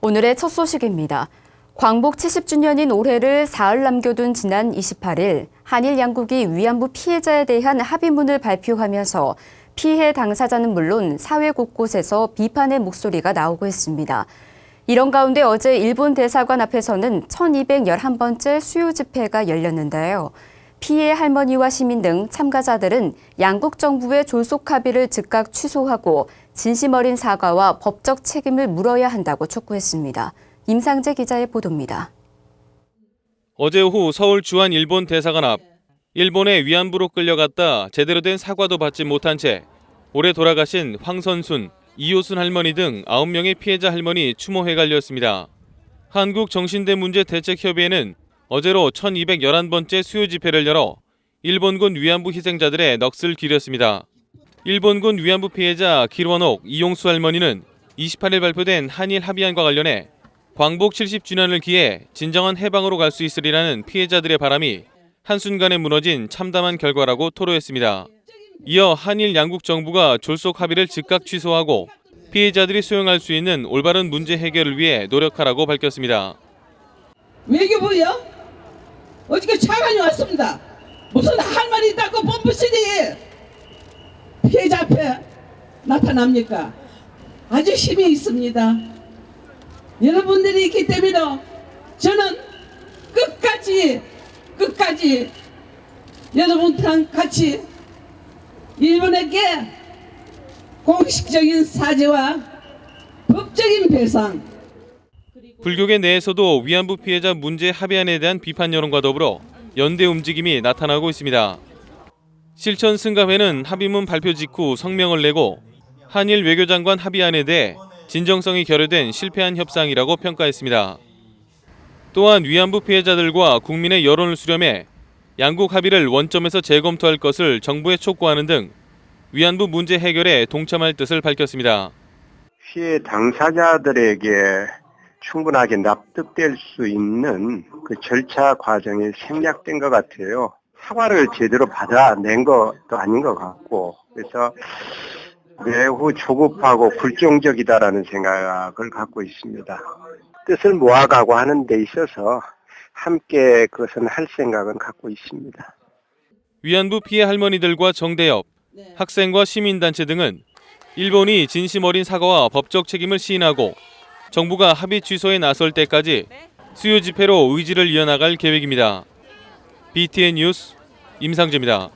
오늘의 첫 소식입니다. 광복 70주년인 올해를 사흘 남겨둔 지난 28일 한일 양국이 위안부 피해자에 대한 합의문을 발표하면서 피해 당사자는 물론 사회 곳곳에서 비판의 목소리가 나오고 있습니다. 이런 가운데 어제 일본 대사관 앞에서는 1211번째 수요 집회가 열렸는데요. 피해 할머니와 시민 등 참가자들은 양국 정부의 졸속 합의를 즉각 취소하고 진심 어린 사과와 법적 책임을 물어야 한다고 촉구했습니다. 임상재 기자의 보도입니다. 어제 오후 서울 주한 일본 대사관 앞, 일본의 위안부로 끌려갔다 제대로 된 사과도 받지 못한 채 올해 돌아가신 황선순, 이효순 할머니 등 9명의 피해자 할머니 추모회가 열렸습니다. 한국정신대문제대책협의회는 어제로 1211번째 수요 집회를 열어 일본군 위안부 희생자들의 넋을 기렸습니다. 일본군 위안부 피해자 길원옥, 이용수 할머니는 28일 발표된 한일 합의안과 관련해 광복 70주년을 기해 진정한 해방으로 갈 수 있으리라는 피해자들의 바람이 한순간에 무너진 참담한 결과라고 토로했습니다. 이어 한일 양국 정부가 졸속 합의를 즉각 취소하고 피해자들이 수용할 수 있는 올바른 문제 해결을 위해 노력하라고 밝혔습니다. 외교부요? 어저께 차관이 왔습니다. 무슨 할 말이 있다고 펌프시니 피해자 앞에 나타납니까? 아주 힘이 있습니다. 여러분들이 있기 때문에 저는 끝까지 여러분들랑 같이 일본에게 공식적인 사죄와 법적인 배상. 불교계 내에서도 위안부 피해자 문제 합의안에 대한 비판 여론과 더불어 연대 움직임이 나타나고 있습니다. 실천 승가회는 합의문 발표 직후 성명을 내고 한일 외교장관 합의안에 대해 진정성이 결여된 실패한 협상이라고 평가했습니다. 또한 위안부 피해자들과 국민의 여론을 수렴해 양국 합의를 원점에서 재검토할 것을 정부에 촉구하는 등 위안부 문제 해결에 동참할 뜻을 밝혔습니다. 피해 당사자들에게 충분하게 납득될 수 있는 그 절차 과정이 생략된 것 같아요. 사과를 제대로 받아낸 것도 아닌 것 같고, 그래서 매우 조급하고 굴종적이다라는 생각을 갖고 있습니다. 뜻을 모아가고 하는 데 있어서 함께 그것은 할 생각은 갖고 있습니다. 위안부 피해 할머니들과 정대협, 학생과 시민단체 등은 일본이 진심 어린 사과와 법적 책임을 시인하고 정부가 합의 취소에 나설 때까지 수요 집회로 의지를 이어나갈 계획입니다. BTN 뉴스 임상재입니다.